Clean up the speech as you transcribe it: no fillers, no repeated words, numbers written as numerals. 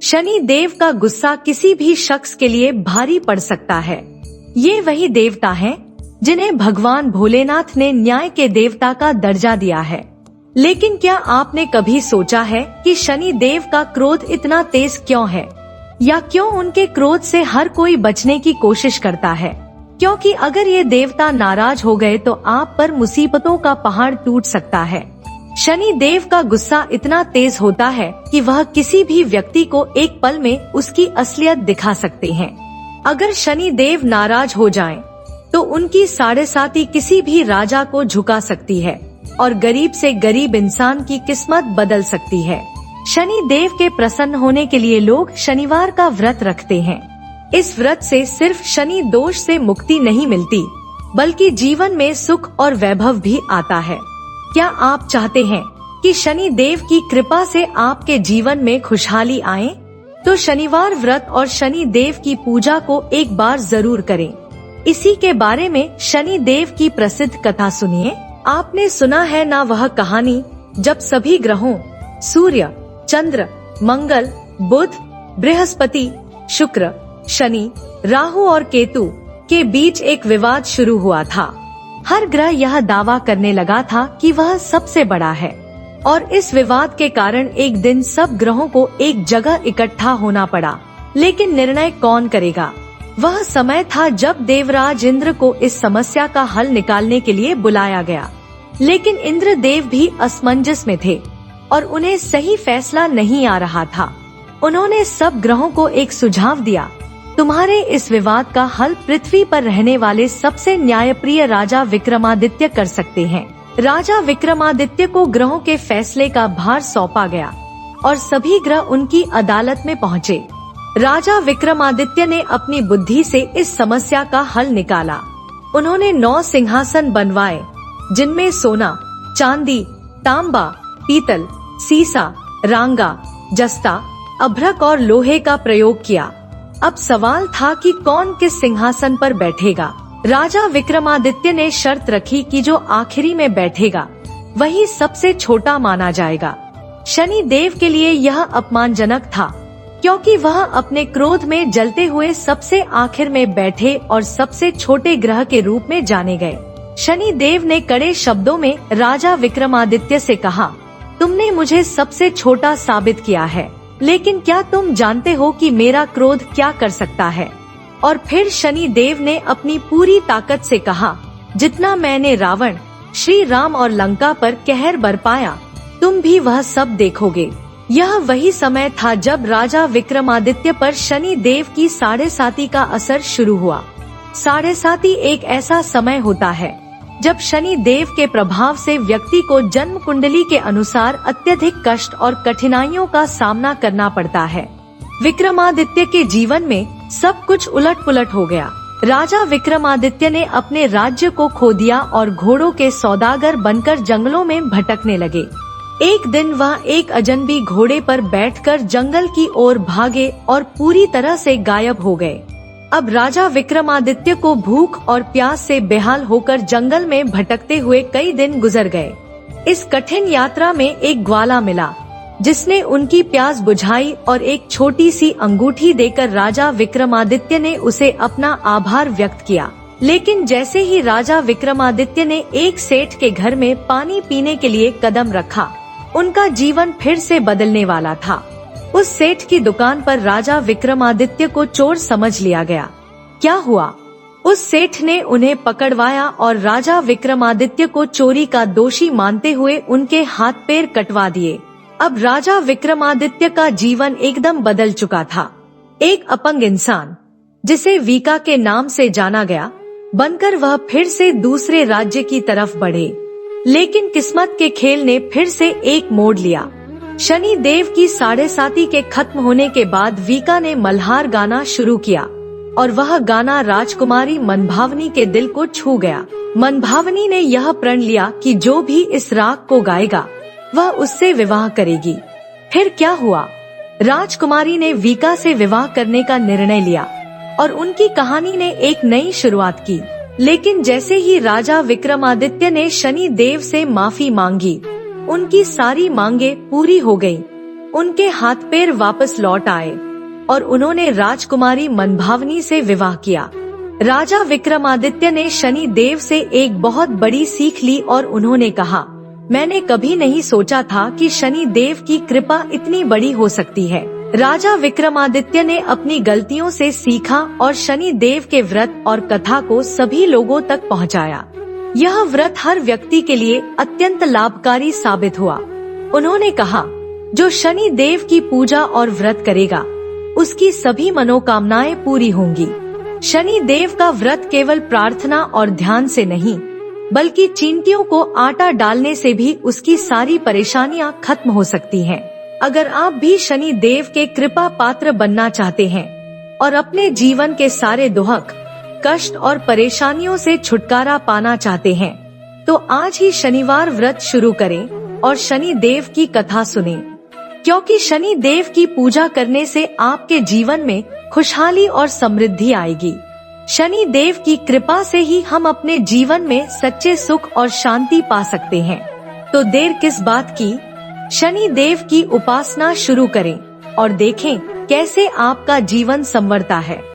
शनि देव का गुस्सा किसी भी शख्स के लिए भारी पड़ सकता है। ये वही देवता हैं जिन्हें भगवान भोलेनाथ ने न्याय के देवता का दर्जा दिया है। लेकिन क्या आपने कभी सोचा है कि शनि देव का क्रोध इतना तेज क्यों है, या क्यों उनके क्रोध से हर कोई बचने की कोशिश करता है? क्योंकि अगर ये देवता नाराज हो गए तो आप पर मुसीबतों का पहाड़ टूट सकता है। शनि देव का गुस्सा इतना तेज होता है कि वह किसी भी व्यक्ति को एक पल में उसकी असलियत दिखा सकते हैं। अगर शनि देव नाराज हो जाएं, तो उनकी साढ़ेसाती किसी भी राजा को झुका सकती है और गरीब से गरीब इंसान की किस्मत बदल सकती है। शनि देव के प्रसन्न होने के लिए लोग शनिवार का व्रत रखते हैं। इस व्रत से सिर्फ शनि दोष से मुक्ति नहीं मिलती, बल्कि जीवन में सुख और वैभव भी आता है। क्या आप चाहते हैं कि शनि देव की कृपा से आपके जीवन में खुशहाली आए? तो शनिवार व्रत और शनि देव की पूजा को एक बार जरूर करें। इसी के बारे में शनि देव की प्रसिद्ध कथा सुनिए। आपने सुना है ना वह कहानी जब सभी ग्रहों सूर्य, चंद्र, मंगल, बुध, बृहस्पति, शुक्र, शनि, राहु और केतु के बीच एक विवाद शुरू हुआ था। हर ग्रह यह दावा करने लगा था कि वह सबसे बड़ा है और इस विवाद के कारण एक दिन सब ग्रहों को एक जगह इकट्ठा होना पड़ा। लेकिन निर्णय कौन करेगा? वह समय था जब देवराज इंद्र को इस समस्या का हल निकालने के लिए बुलाया गया। लेकिन इंद्र देव भी असमंजस में थे और उन्हें सही फैसला नहीं आ रहा था। उन्होंने सब ग्रहों को एक सुझाव दिया, तुम्हारे इस विवाद का हल पृथ्वी पर रहने वाले सबसे न्यायप्रिय राजा विक्रमादित्य कर सकते हैं। राजा विक्रमादित्य को ग्रहों के फैसले का भार सौंपा गया और सभी ग्रह उनकी अदालत में पहुँचे। राजा विक्रमादित्य ने अपनी बुद्धि से इस समस्या का हल निकाला। उन्होंने 9 सिंहासन बनवाए, जिनमें सोना, चांदी, तांबा, पीतल, सीसा, रांगा, जस्ता, अभ्रक और लोहे का प्रयोग किया। अब सवाल था कि कौन किस सिंहासन पर बैठेगा। राजा विक्रमादित्य ने शर्त रखी कि जो आखिरी में बैठेगा वही सबसे छोटा माना जाएगा। शनि देव के लिए यह अपमानजनक था, क्योंकि वह अपने क्रोध में जलते हुए सबसे आखिर में बैठे और सबसे छोटे ग्रह के रूप में जाने गए। शनि देव ने कड़े शब्दों में राजा विक्रमादित्य से कहा, तुमने मुझे सबसे छोटा साबित किया है, लेकिन क्या तुम जानते हो कि मेरा क्रोध क्या कर सकता है? और फिर शनि देव ने अपनी पूरी ताकत से कहा, जितना मैंने रावण, श्री राम और लंका पर कहर बरपाया, तुम भी वह सब देखोगे। यह वही समय था जब राजा विक्रमादित्य पर शनि देव की साढ़ेसाती का असर शुरू हुआ। साढ़ेसाती एक ऐसा समय होता है जब शनि देव के प्रभाव से व्यक्ति को जन्म कुंडली के अनुसार अत्यधिक कष्ट और कठिनाइयों का सामना करना पड़ता है। विक्रमादित्य के जीवन में सब कुछ उलट-पुलट हो गया। राजा विक्रमादित्य ने अपने राज्य को खो दिया और घोड़ों के सौदागर बनकर जंगलों में भटकने लगे। एक दिन वह एक अजनबी घोड़े पर बैठकर जंगल की ओर भागे और पूरी तरह से गायब हो गए। अब राजा विक्रमादित्य को भूख और प्यास से बेहाल होकर जंगल में भटकते हुए कई दिन गुजर गए। इस कठिन यात्रा में एक ग्वाला मिला, जिसने उनकी प्यास बुझाई और एक छोटी सी अंगूठी देकर राजा विक्रमादित्य ने उसे अपना आभार व्यक्त किया। लेकिन जैसे ही राजा विक्रमादित्य ने एक सेठ के घर में पानी पीने के लिए कदम रखा, उनका जीवन फिर से बदलने वाला था। उस सेठ की दुकान पर राजा विक्रमादित्य को चोर समझ लिया गया। क्या हुआ? उस सेठ ने उन्हें पकड़वाया और राजा विक्रमादित्य को चोरी का दोषी मानते हुए उनके हाथ पैर कटवा दिए। अब राजा विक्रमादित्य का जीवन एकदम बदल चुका था। एक अपंग इंसान, जिसे वीका के नाम से जाना गया, बनकर वह फिर से दूसरे राज्य की तरफ बढ़े। लेकिन किस्मत के खेल ने फिर से एक मोड़ लिया। शनि देव की साढ़ेसाती के खत्म होने के बाद वीका ने मल्हार गाना शुरू किया और वह गाना राजकुमारी मनभावनी के दिल को छू गया। मनभावनी ने यह प्रण लिया कि जो भी इस राग को गाएगा वह उससे विवाह करेगी। फिर क्या हुआ? राजकुमारी ने वीका से विवाह करने का निर्णय लिया और उनकी कहानी ने एक नई शुरुआत की। लेकिन जैसे ही राजा विक्रमादित्य ने शनि देव से माफी मांगी, उनकी सारी मांगे पूरी हो गयी। उनके हाथ पैर वापस लौट आए और उन्होंने राजकुमारी मनभावनी से विवाह किया। राजा विक्रमादित्य ने शनि देव से एक बहुत बड़ी सीख ली और उन्होंने कहा, मैंने कभी नहीं सोचा था कि शनि देव की कृपा इतनी बड़ी हो सकती है। राजा विक्रमादित्य ने अपनी गलतियों से सीखा और शनि देव के व्रत और कथा को सभी लोगों तक पहुंचाया। यह व्रत हर व्यक्ति के लिए अत्यंत लाभकारी साबित हुआ। उन्होंने कहा, जो शनि देव की पूजा और व्रत करेगा उसकी सभी मनोकामनाएं पूरी होंगी। शनि देव का व्रत केवल प्रार्थना और ध्यान से नहीं, बल्कि चींटियों को आटा डालने से भी उसकी सारी परेशानियां खत्म हो सकती हैं। अगर आप भी शनि देव के कृपा पात्र बनना चाहते हैं और अपने जीवन के सारे दुख, कष्ट और परेशानियों से छुटकारा पाना चाहते हैं, तो आज ही शनिवार व्रत शुरू करें और शनि देव की कथा सुनें, क्योंकि शनि देव की पूजा करने से आपके जीवन में खुशहाली और समृद्धि आएगी। शनि देव की कृपा से ही हम अपने जीवन में सच्चे सुख और शांति पा सकते हैं। तो देर किस बात की, शनि देव की उपासना शुरू करें और देखें कैसे आपका जीवन संवरता है।